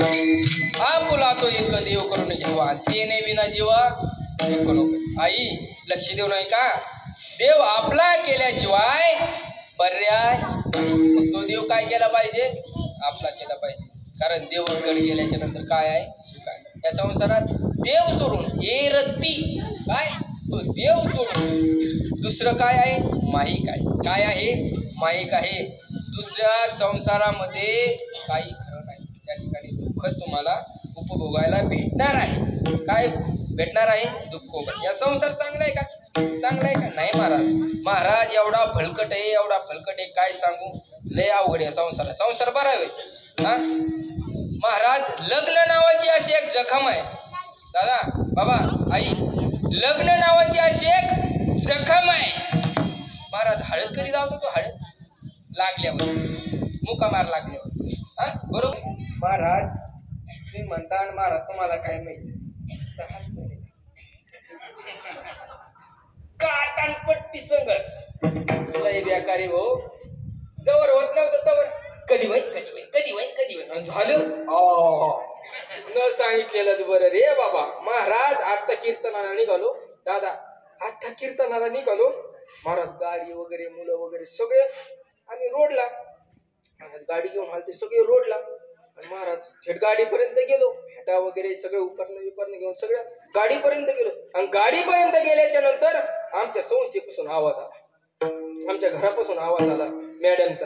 आपुला तो इतकं देव करून जीवा तेने विना जीवा आई लक्ष देऊ नाही का? देव आपला केल्याशिवाय पर्याय तो देव काय केला पाहिजे? आपला केला पाहिजे. कारण देवाकडे गेल्याच्या नंतर काय आहे? या संसारात देव सोडून हे रत्ती काय तो देव सोडून दुसरं काय आहे? माईक आहे. काय आहे? माईक आहे. दुसऱ्या संसारामध्ये काही खरं नाही. त्या ठिकाणी दुःख तुम्हाला उपभोगायला भेटणार आहे. काय भेटणार आहे? दुःख. या संसार चांगला आहे का? चांगला आहे का? नाही महाराज. महाराज एवढा भलकट आहे, एवढा भलकट आहे, काय सांगू. लय अवघड आहे संसार. संसार बरा आहे हा महाराज. लग्न नावाची अशी एक जखम आहे दादा बाबा आई. लग्न नावाची अशी एक जखम आहे महाराज. हळद कधी जातो तो? हळद लागल्यावर, मुका मार लागल्यावर हा बरोबर महाराज. तुम्ही म्हणता महाराज तुम्हाला काय माहिती? काटानपट्टी संगत लय बेकारी हो. जवळ होत नव्हतं तवर कधी वय कधी वय कधी वय कधी वय झालं. न सांगितलेलंच बरं रे बाबा. महाराज आजचा कीर्तनाला निघालो दादा. आजचा कीर्तनाला निघालो महाराज. गाडी वगैरे मुलं वगैरे सगळे आम्ही रोडला. गाडी घेऊन आलते सगळे रोडला. आणि महाराज थेट गाडीपर्यंत गेलो. फेटा वगैरे सगळे उपकरणं घेऊन सगळ्या गाडीपर्यंत गेलो. आणि गाडीपर्यंत गेल्याच्या नंतर आमच्या संस्थेपासून आवाज आला. आमच्या घरापासून आवाज आला मॅडमचा.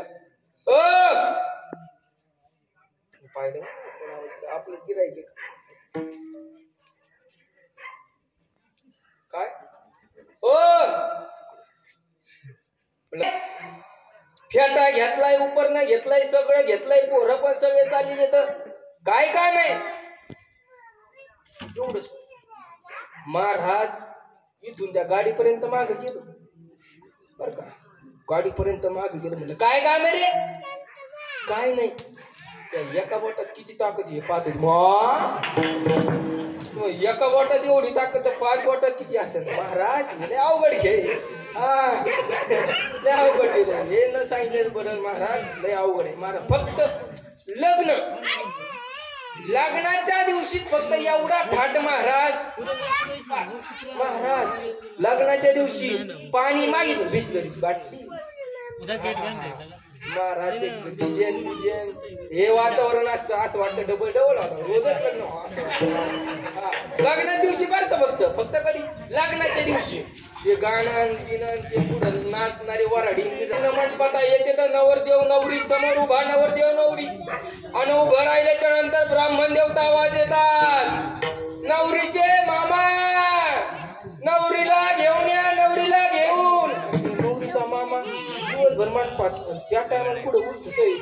पाहिलं आपलं गिरायक काय फेटा घेतलाय, उपरनं घेतलाय, सगळं घेतलंय. पोरं पण सगळे चालले तर काय काय नाही एवढंच. महाराज इथून त्या गाडीपर्यंत मागे गेलो बर का. गाडीपर्यंत मागे गेलो. म्हणलं काय काम आहे रे? काय नाही. त्या एका बोटात किती ताकद आहे पाहतो. एका बोटात एवढी ताकद 5 बोटात किती असेल महाराज? लय अवघड घे. हा लय अवघड गेलं हे न सांगितलं बरं महाराज. लय अवघड आहे महाराज. फक्त लग्नाच्या दिवशी फक्त एवढा थाट महाराज. महाराज लग्नाच्या दिवशी पाणी मागितलं बिस्लरी बाटली महाराज. डिझाईन हे वातावरण असतं असं वाटतं डबल रोजच लग्न. लग्नाच्या दिवशी बरं फक्त कधी लग्नाच्या दिवशी ते गाणं बिणं ते पुढं नाचणारे वराडी मंडपात येते तर नवरदेव नवरी समोर उभा. नवरदेव नवरी आणि उभं राहिल्याच्या नंतर ब्राह्मण देवता आवाज येतात. नवरीचे मामा नवरीला घेऊन या. नवरीला घेऊन नवरीचा मामा दिवसभर मंडपात. त्या टायमाला पुढे उठतोय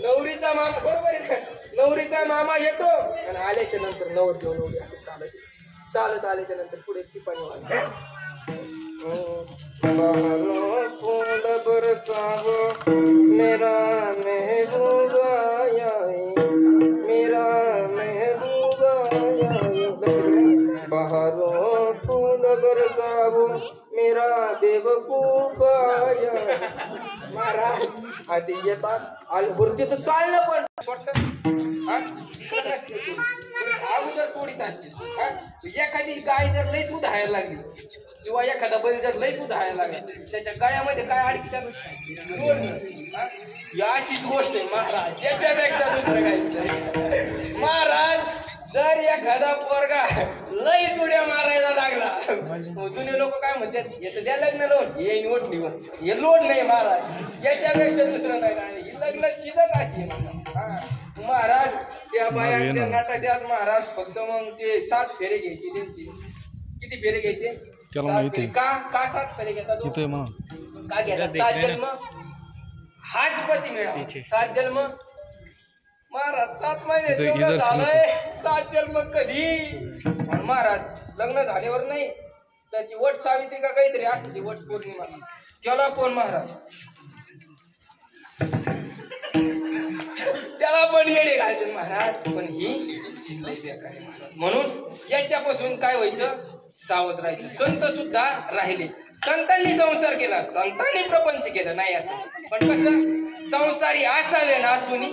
नवरीचा मामा. बरोबर आहे का? नवरीचा मामा येतो आणि आल्याच्या नंतर नवरदेव नवरी असं चालत आल्याच्या नंतर पुढे टिपाणी मेरा महबूबा मेरा महबूबा बहारों फूल बरसाओ मेरा बेवकूफ महाराज. आधी येतात आणि वरतीचं चालणं पण अगोदर थोडीच असते. एखादी गाय जर लई दूध हायला लागली किंवा एखादा बैल जर लई दूध हायला लागला त्याच्या गळ्यामध्ये काय अडकी अशीच गोष्ट आहे महाराज. याच्यापेक्षा दुसरं काहीच नाही महाराज. जर एखादा पोरगा लई जुड्या मारायला लागला जुने लोक काय म्हणतात येतं द्या लग्न लोन. हे नोट निघून हे लोन नाही महाराज. याच्यापेक्षा दुसरं नाही. ही लग्न चिजच अशी महाराज. त्या बाया नाटाच्यात महाराज फक्त मग ते 7 फेरे घ्यायचे त्यांची. किती फेरे घ्यायचे? का 7 फेरे घेतात? का घेतात? 7 जन्म हाच पती मिळाला. 7 जन्म महाराज. 7 महिने झालंय. 7 जन्म कधी महाराज. लग्न झाल्यावर नाही त्याची वट सावित्री का काहीतरी असते वट पौर्णिमा. त्याला कोण महाराज त्याला पण येडे घालते महाराज. पण ही म्हणून याच्यापासून काय व्हायचं? सावध राहायचं. संत सुद्धा राहिले. संतांनी संसार केला, संतांनी प्रपंच केला नाही असं. पण कसं संसारी असावे ना असून